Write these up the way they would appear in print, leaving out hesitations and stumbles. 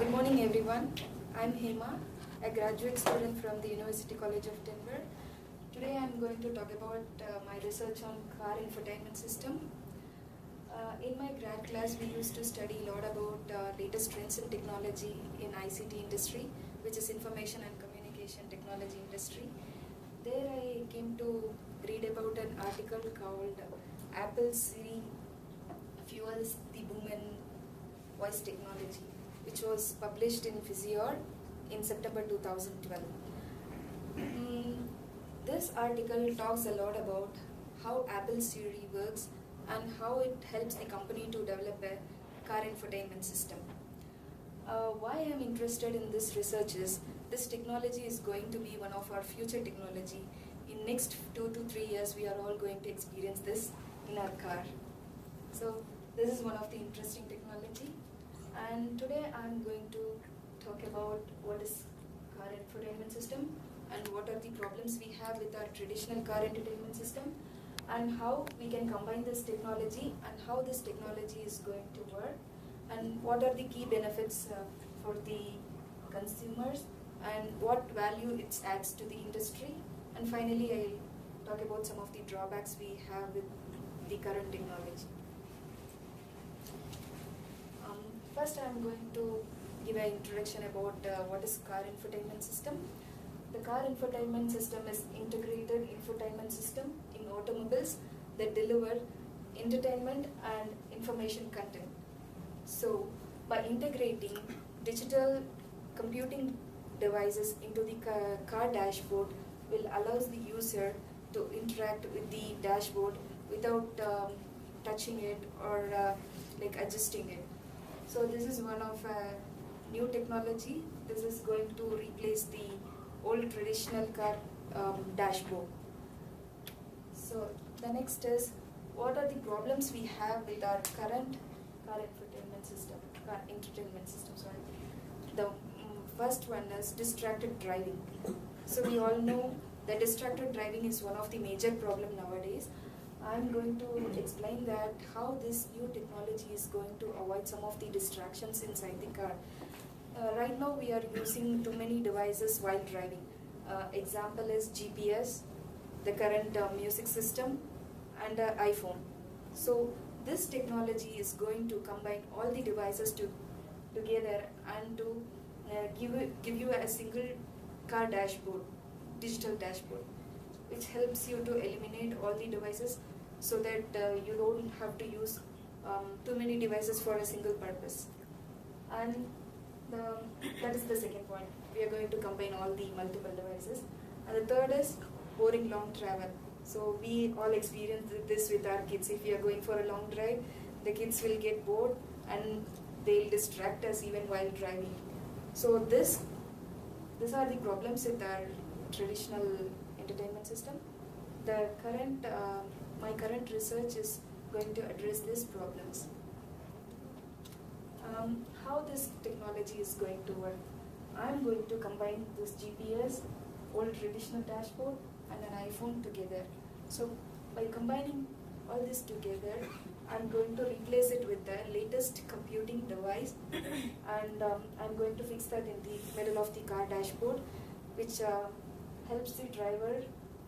Good morning everyone. I'm Hema, a graduate student from the University College of Denver. Today I'm going to talk about my research on car infotainment system. In my grad class we used to study a lot about latest trends in technology in ICT industry, which is information and communication technology industry. There I came to read about an article called Apple Siri Fuels the Boom in Voice Technology, which was published in Physior in September 2012. This article talks a lot about how Apple Siri works and how it helps the company to develop a car infotainment system. Why I am interested in this research is this technology is going to be one of our future technology. In next 2 to 3 years we are all going to experience this in our car. So this is one of the interesting technology. And today I'm going to talk about what is car infotainment system and what are the problems we have with our traditional car entertainment system and how we can combine this technology and how this technology is going to work and what are the key benefits for the consumers and what value it adds to the industry, and finally I'll talk about some of the drawbacks we have with the current technology. First, I'm going to give an introduction about what is car infotainment system. The car infotainment system is integrated infotainment system in automobiles that deliver entertainment and information content. So, by integrating digital computing devices into the car dashboard will allows the user to interact with the dashboard without touching it or adjusting it. So this is one of new technology. This is going to replace the old traditional car dashboard. So the next is, what are the problems we have with our current car entertainment system? The first one is distracted driving. So we all know that distracted driving is one of the major problem nowadays. I'm going to explain that how this new technology is going to avoid some of the distractions inside the car. Right now we are using too many devices while driving. Example is GPS, the current music system, and iPhone. So this technology is going to combine all the devices together and to give you a single car dashboard, digital dashboard, which helps you to eliminate all the devices so that you don't have to use too many devices for a single purpose. And that is the second point. We are going to combine all the multiple devices. And the third is boring long travel. So we all experience this with our kids. If we are going for a long drive, the kids will get bored and they'll distract us even while driving. So these are the problems with our traditional entertainment system. The current, my current research is going to address these problems. How this technology is going to work? I'm going to combine this GPS, old traditional dashboard, and an iPhone together. So by combining all this together, I'm going to replace it with the latest computing device, and I'm going to fix that in the middle of the car dashboard, which helps the driver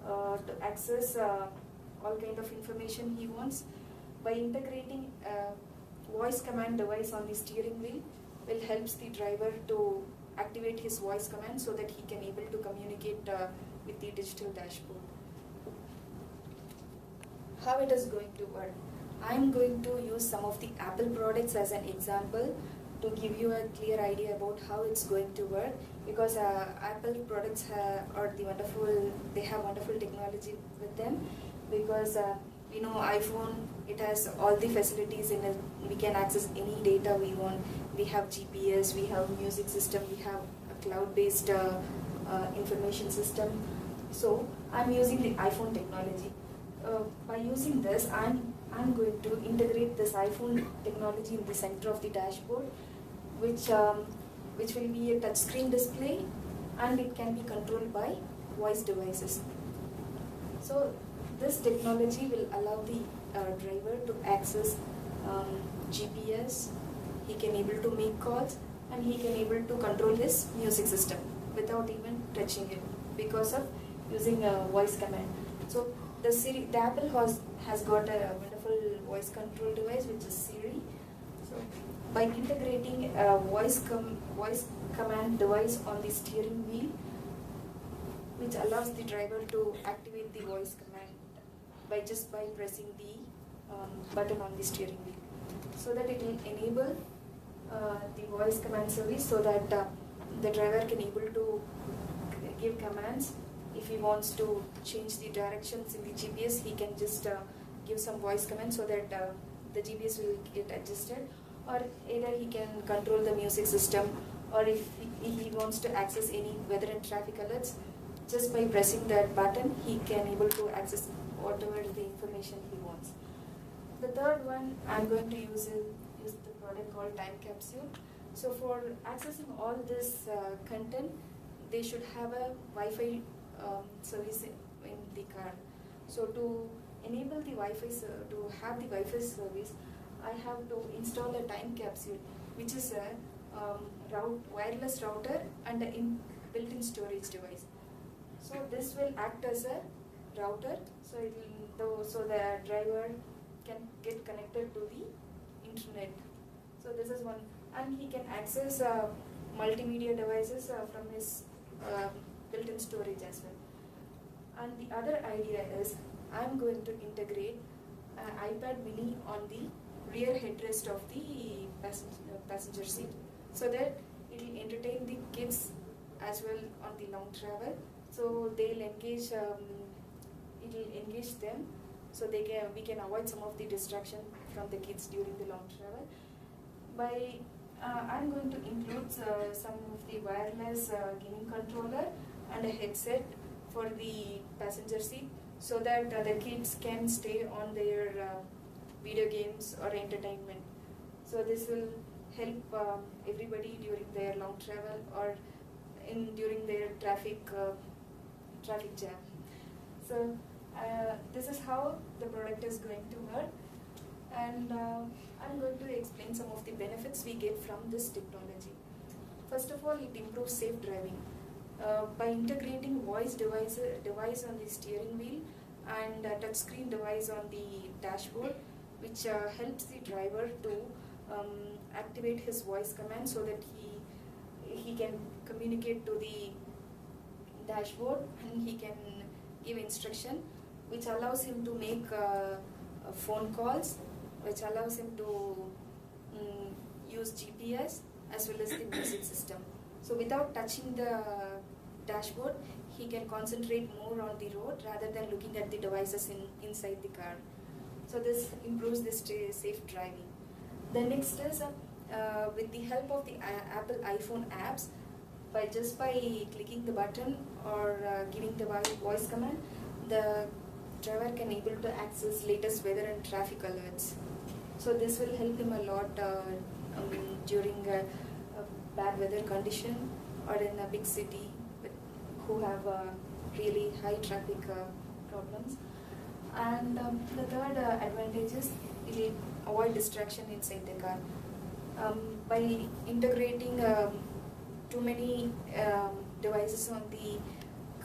to access all kind of information he wants. By integrating a voice command device on the steering wheel will helps the driver to activate his voice command so that he can able to communicate with the digital dashboard. How it is going to work? I'm going to use some of the Apple products as an example to give you a clear idea about how it's going to work, because Apple products are the wonderful, they have wonderful technology with them, because we know iPhone, it has all the facilities in it. We can access any data we want. We have GPS, we have music system, we have a cloud-based information system. So I'm using the iPhone technology. By using this, I'm going to integrate this iPhone technology in the center of the dashboard, which will be a touchscreen display, and it can be controlled by voice devices. So this technology will allow the driver to access GPS. He can able to make calls, and he can able to control his music system without even touching it because of using a voice command. So the Apple has got a wonderful voice control device which is Siri. So by integrating a voice command device on the steering wheel, which allows the driver to activate the voice command by pressing the button on the steering wheel, so that it will enable the voice command service, so that the driver can able to give commands. If he wants to change the directions in the GPS, he can just give some voice command so that the GPS will get adjusted, or either he can control the music system, or if he wants to access any weather and traffic alerts, just by pressing that button he can able to access whatever the information he wants. The third one I'm going to use the product called Time Capsule. So for accessing all this content, they should have a Wi-Fi service in the car. So to enable the Wi-Fi, to have the Wi-Fi service, I have to install a Time Capsule, which is a wireless router and a built-in storage device. So this will act as a router, so the driver can get connected to the internet. So this is one, and he can access multimedia devices from his built-in storage as well. And the other idea is I'm going to integrate an iPad mini on the rear headrest of the passenger seat, so that it will entertain the kids as well on the long travel. So they'll engage, it will engage them, so we can avoid some of the distraction from the kids during the long travel. I'm going to include some of the wireless gaming controller and a headset for the passenger seat, so that the kids can stay on their video games or entertainment. So this will help everybody during their long travel or during their traffic jam. So this is how the product is going to work, and I'm going to explain some of the benefits we get from this technology. First of all, it improves safe driving. By integrating voice device on the steering wheel and a touchscreen device on the dashboard, which helps the driver to activate his voice command, so that he can communicate to the dashboard and he can give instruction, which allows him to make phone calls, which allows him to use GPS as well as the music system. So without touching the dashboard, he can concentrate more on the road rather than looking at the devices inside the car. So this improves the safe driving. The next is with the help of the Apple iPhone apps, by clicking the button or giving the voice command, the driver can able to access latest weather and traffic alerts. So this will help him a lot during a bad weather condition or in a big city who have really high traffic problems. And the third advantage is it will avoid distraction inside the car. By integrating too many devices on the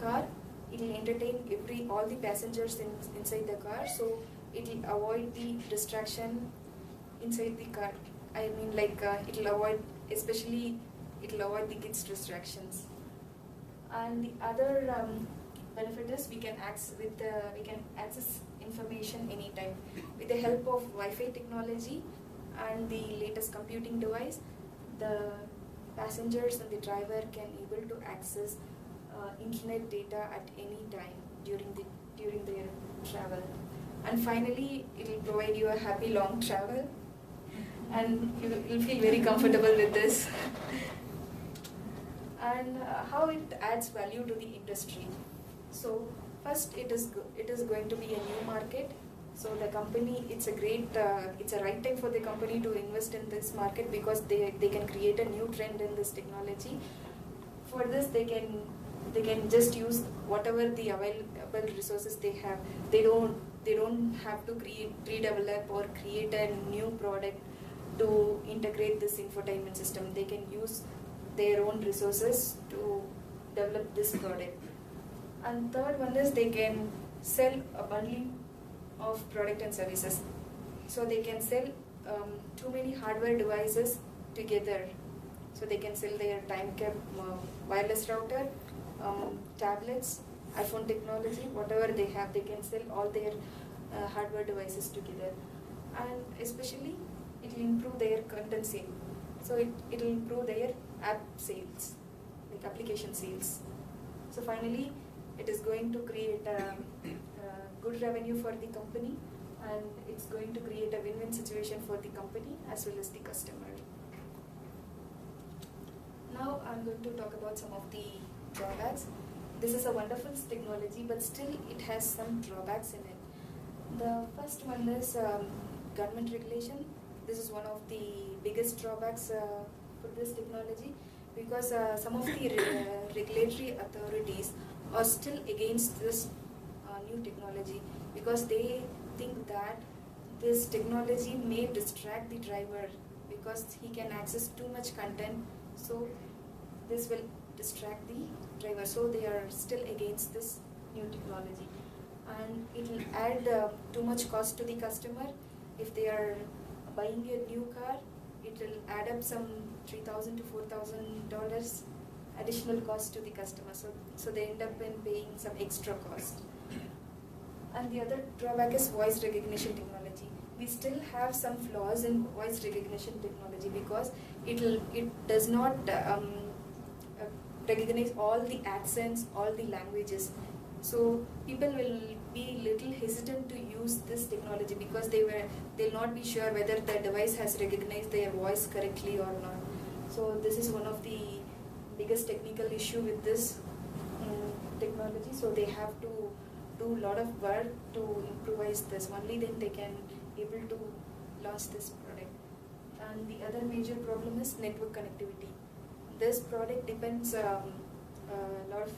car, it will entertain all the passengers inside the car, so it will avoid the distraction inside the car. I mean, like it will avoid the kids' distractions. And the other benefit is we can access information anytime with the help of Wi-Fi technology and the latest computing device. The passengers and the driver can able to access internet data at any time during their travel. And finally, it will provide you a happy long travel, and you will feel very comfortable with this. And how it adds value to the industry. So first, it is going to be a new market. So the company, it's a right time for the company to invest in this market, because they can create a new trend in this technology. For this, they can just use whatever the available resources they have. They don't have to redevelop or create a new product to integrate this infotainment system. They can use their own resources to develop this product. And third one is they can sell a bundling of product and services. So they can sell too many hardware devices together. So they can sell their time cap wireless router, tablets, iPhone technology, whatever they have, they can sell all their hardware devices together. And especially it will improve their content sale. So it will improve their app sales, like application sales. So finally, it is going to create a good revenue for the company, and it's going to create a win-win situation for the company as well as the customer. Now I'm going to talk about some of the drawbacks. This is a wonderful technology, but still it has some drawbacks in it. The first one is government regulation. This is one of the biggest drawbacks for this technology, because some of the regulatory authorities are still against this new technology, because they think that this technology may distract the driver because he can access too much content, so this will distract the driver. So they are still against this new technology, and it will add too much cost to the customer. If they are buying a new car, it will add up some $3,000 to $4,000 additional cost to the customer. So they end up in paying some extra cost. And the other drawback is voice recognition technology. We still have some flaws in voice recognition technology, because it does not recognize all the accents, all the languages. So people will be little hesitant to use this technology, because they'll not be sure whether the device has recognized their voice correctly or not. So this is one of the biggest technical issue with this technology. So they have to do a lot of work to improvise this. Only then they can able to launch this product. And the other major problem is network connectivity. This product depends a lot of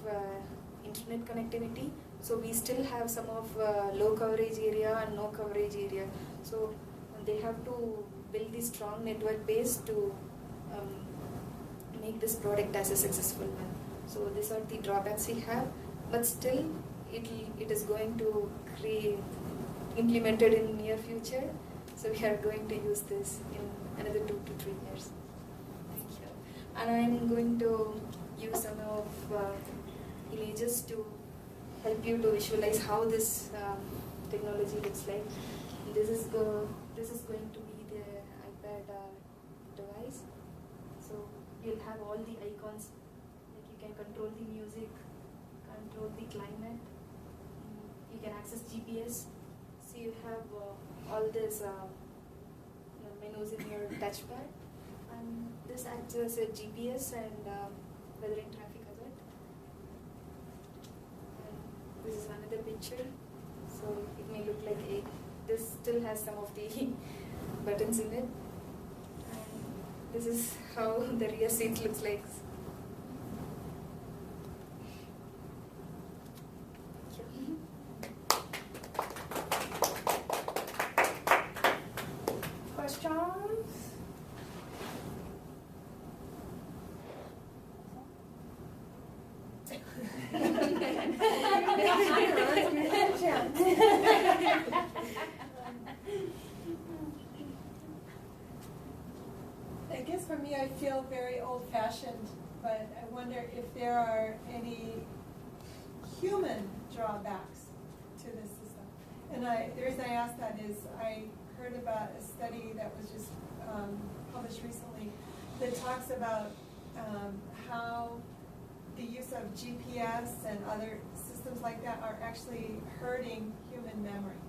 internet connectivity. So we still have some of low coverage area and no coverage area. So they have to build this strong network base to make this product as a successful one. So these are the drawbacks we have, but still it is going to create implemented in near future. So we are going to use this in another 2 to 3 years. Thank you. And I'm going to use some of images to help you to visualize how this technology looks like. This is going to be the iPad device. So you'll have all the icons, like you can control the music, control the climate, you can access GPS. So you have all these menus in your touchpad, and this acts as a GPS and weather and traffic alert. And this is another picture, so it may look like this still has some of the buttons in it. And this is how the rear seat looks like. I guess for me, I feel very old-fashioned, but I wonder if there are any human drawbacks to this system. And the reason I ask that is I heard about a study that was just published recently that talks about how the use of GPS and other systems like that are actually hurting human memory,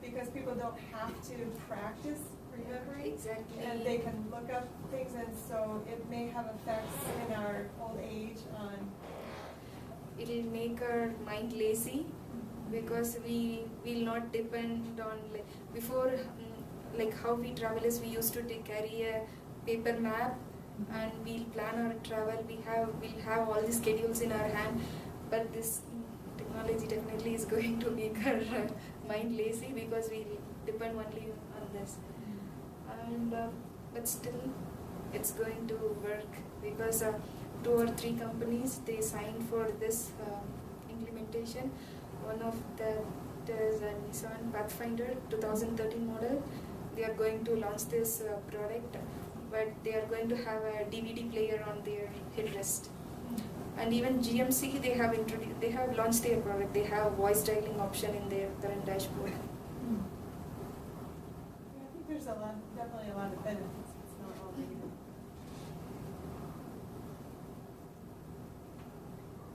because people don't have to practice remembering. Exactly. And they can look up things, and so it may have effects in our old age on... It'll make our mind lazy, because we will not depend on, like before, like how we travel is we used to carry a paper map and we'll plan our travel. We'll have all the schedules in our hand, but this technology definitely is going to make our mind lazy, because we depend only on this. And but still it's going to work because 2 or 3 companies, they signed for this implementation. One of that is a Nissan Pathfinder 2013 model. They are going to launch this product, but they are going to have a DVD player on their headrest. And even GMC, they have launched their product. They have voice dialing option in their current dashboard. Yeah, I think there's definitely a lot of benefits. It's not all negative.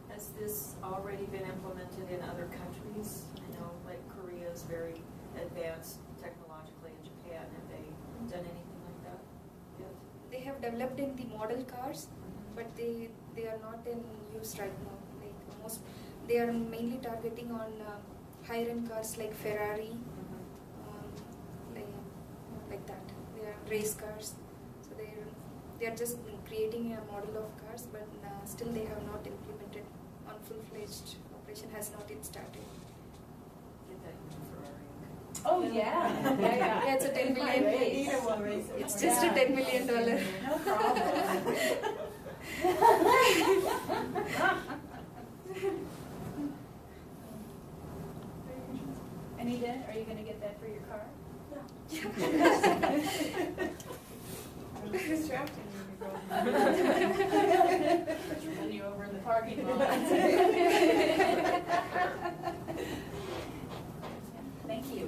Has this already been implemented in other countries? I know like Korea is very advanced technologically in Japan. Have they done anything like that yet? They have developed in the model cars, but they are not in use right now. Like they are mainly targeting on higher-end cars like Ferrari, like that. They are race cars, so they are just creating a model of cars, but still they have not implemented on full-fledged operation. Has not yet started. Get that new Ferrari. Oh, yeah. Yeah, it's a $10 million. Neither will race it. It's just a $10 million. No problem. Anita, are you going to get that for your car? I'm distracting you. Run you over in the parking lot. Thank you.